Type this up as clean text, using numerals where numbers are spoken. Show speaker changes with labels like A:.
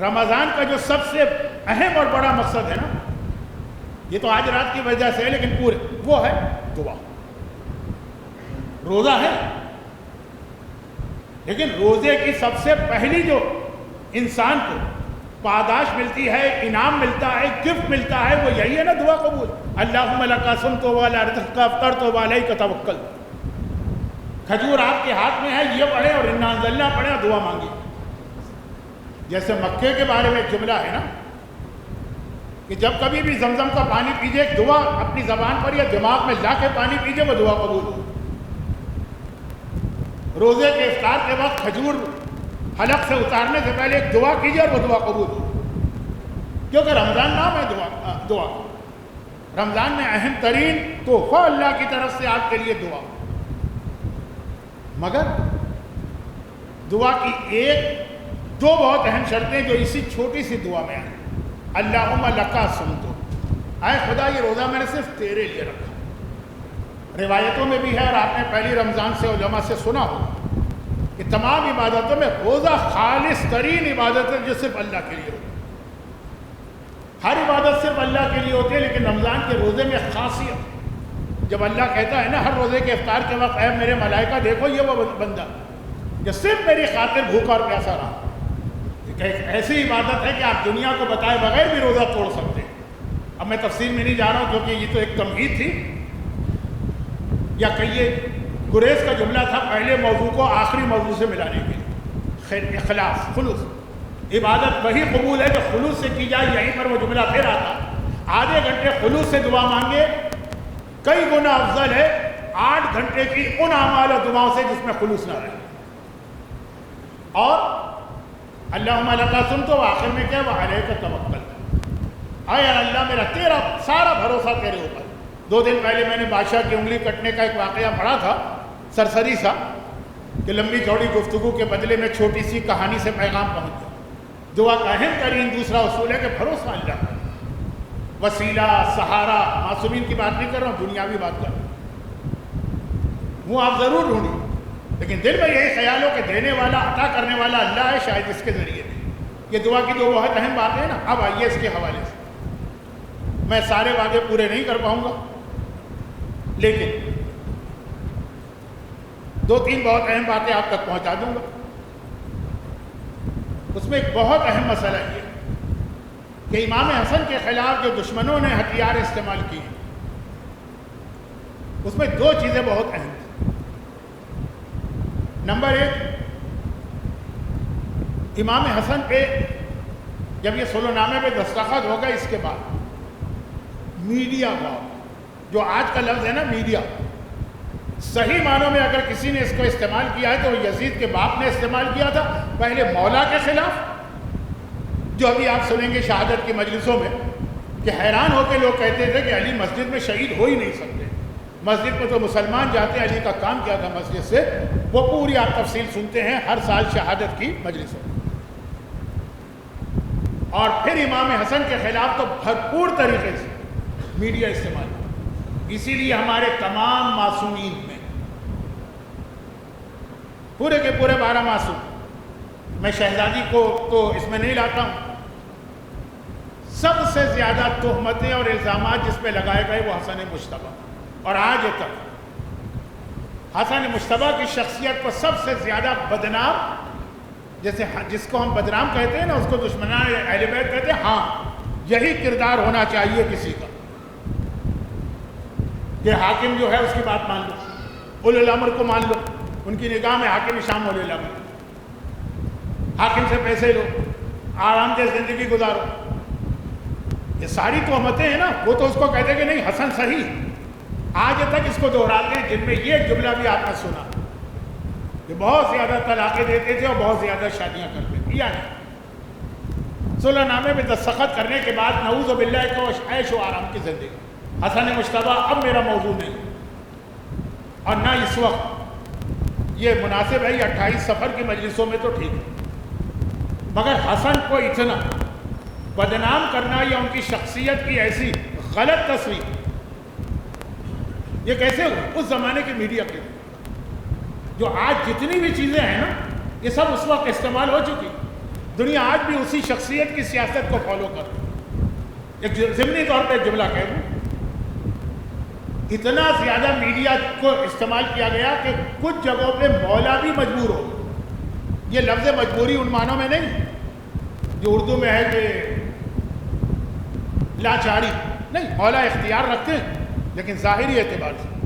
A: رمضان کا جو سب سے اہم اور بڑا مقصد ہے نا، یہ تو آج رات کی وجہ سے ہے لیکن پورے وہ ہے دعا. روزہ ہے لیکن روزے کی سب سے پہلی جو انسان کو پاداش ملتی ہے، انعام ملتا ہے، گفٹ ملتا ہے، وہ یہی ہے نا دعا قبول. اللہم لک صمت وعلی رزقک افطرت وعلیک توکلت. کھجور آپ کے ہاتھ میں ہے، یہ پڑھیں اور انا انزلنا پڑھیں اور دعا مانگی. جیسے مکے کے بارے میں ایک جملہ ہے نا کہ جب کبھی بھی زمزم کا پانی پیجئے، ایک دعا اپنی زبان پر یا دماغ میں لا کے پانی پیجئے، وہ دعا قبول ہو. روزے کے افطار کے وقت کھجور حلق سے اتارنے سے پہلے ایک دعا کیجئے اور وہ دعا قبول ہو، کیونکہ رمضان نام ہے دعا. رمضان میں اہم ترین تحفہ اللہ کی طرف سے آپ کے لیے دعا. مگر دعا کی دو بہت اہم شرطیں جو اسی چھوٹی سی دعا میں ہیں. اللہم لک صمت، اے خدا یہ روزہ میں نے صرف تیرے لیے رکھا. روایتوں میں بھی ہے اور آپ نے پہلی رمضان سے علماء سے سنا ہو کہ تمام عبادتوں میں روزہ خالص ترین عبادت ہے جو صرف اللہ کے لیے ہوتی ہے. ہر عبادت صرف اللہ کے لیے ہوتی ہے لیکن رمضان کے روزے میں خاصیت، جب اللہ کہتا ہے نا ہر روزے کے افطار کے وقت، اے میرے ملائکہ دیکھو یہ وہ بندہ جو صرف میری خاطر بھوکا اور پیاسا رہا. ایک ایسی عبادت ہے کہ آپ دنیا کو بتائے بغیر بھی روزہ توڑ سکتے ہیں. اب میں تفصیل میں نہیں جا رہا ہوں کیونکہ یہ تو ایک تمہید تھی، یا کہیے گریز کا جملہ تھا پہلے موضوع کو آخری موضوع سے ملانے کے لیے. اخلاص، خلوص. عبادت وہی قبول ہے جو خلوص سے کی جائے. یہیں پر وہ جملہ پھر آتا، آدھے گھنٹے خلوص سے دعا مانگے کئی گنا افضل ہے 8 گھنٹے کی ان اعمال و دعاؤں سے جس میں خلوص نہ رہے. اور اللہم لک صمت، آخر میں کیا، وعلیک توکلت، اے اللہ میرا تیرا سارا بھروسہ تیرے اوپر. 2 دن پہلے میں نے بادشاہ کی انگلی کٹنے کا ایک واقعہ پڑھا تھا، سرسری سا، کہ لمبی چوڑی گفتگو کے بدلے میں چھوٹی سی کہانی سے پیغام پہنچ گیا. دعا کا اہم ترین دوسرا اصول ہے کہ بھروسہ اللہ کا. وسیلہ، سہارا، معصومین کی بات نہیں کر رہا ہوں، دنیاوی بات کر رہا ہوں. وہ آپ ضرور ڈھونڈیں لیکن دل میں یہی خیال ہو کہ دینے والا، عطا کرنے والا اللہ ہے، شاید اس کے ذریعے دے. یہ دعا کی 2 بہت اہم باتیں ہیں نا. اب آئیے اس کے حوالے سے. میں سارے وعدے پورے نہیں کر پاؤں گا لیکن 2-3 بہت اہم باتیں آپ تک پہنچا دوں گا. اس میں ایک بہت اہم مسئلہ یہ کہ امام حسن کے خلاف جو دشمنوں نے ہتھیار استعمال کیے، اس میں 2 چیزیں بہت اہم ہیں. نمبر 1، امام حسن پہ جب یہ صلح نامے پہ دستخط ہوگا اس کے بعد میڈیا کا، جو آج کا لفظ ہے نا میڈیا، صحیح معنوں میں اگر کسی نے اس کو استعمال کیا ہے تو وہ یزید کے باپ نے استعمال کیا تھا. پہلے مولا کے خلاف، جو ابھی آپ سنیں گے شہادت کی مجلسوں میں کہ حیران ہو کے لوگ کہتے تھے کہ علی مسجد میں شہید ہو ہی نہیں سکتے، مسجد میں تو مسلمان جاتے ہیں، علی کا کام کیا تھا مسجد سے. وہ پوری آپ تفصیل سنتے ہیں ہر سال شہادت کی مجلسوں میں. اور پھر امام حسن کے خلاف تو بھرپور طریقے سے میڈیا استعمال کیا. اسی لیے ہمارے تمام معصومین میں پورے کے پورے 12 معصوم، میں شہزادی کو تو اس میں نہیں لاتا ہوں، سب سے زیادہ تہمتیں اور الزامات جس پہ لگائے گئے وہ حسن مجتبیٰ. اور آج تک حسن مجتبیٰ کی شخصیت کو سب سے زیادہ بدنام، جیسے جس کو ہم بدنام کہتے ہیں نا، اس کو دشمنان اہل بیت کہتے ہیں. ہاں یہی کردار ہونا چاہیے کسی کا کہ حاکم جو ہے اس کی بات مان لو، اولو الامر کو مان لو، ان کی نگاہ میں حاکم شام اولو الامر، حاکم سے پیسے لو، آرام دہ زندگی گزارو. یہ ساری تہمتیں ہیں نا، وہ تو اس کو کہتے ہیں کہ نہیں حسن صحیح. آج تک اس کو دہراتے ہیں، جن میں یہ جملہ بھی آپ نے سنا کہ بہت زیادہ طلاقیں دیتے تھے اور بہت زیادہ شادیاں کرتے تھے. یعنی صلح نامے میں دستخط کرنے کے بعد نعوذ باللہ کو عیش و آرام کی زندگی. حسن مجتبیٰ اب میرا موضوع نہیں اور نہ اس وقت یہ مناسب ہے. یہ 28 سفر کی مجلسوں میں تو ٹھیک ہے، مگر حسن کو اتنا بدنام کرنا یا ان کی شخصیت کی ایسی غلط تصویر، یہ کیسے ہو؟ اس زمانے کی میڈیا کے جو آج جتنی بھی چیزیں ہیں نا، یہ سب اس وقت استعمال ہو چکی. دنیا آج بھی اسی شخصیت کی سیاست کو فالو کرتی ہے۔ ایک ضمنی طور پہ جملہ کہہ دوں، اتنا زیادہ میڈیا کو استعمال کیا گیا کہ کچھ جگہوں پہ مولا بھی مجبور ہو گیا۔ یہ لفظ مجبوری ان معنوں میں نہیں جو اردو میں ہے کہ لاچاری نہیں، مولا اختیار رکھتے ہیں لیکن ظاہری اعتبار سے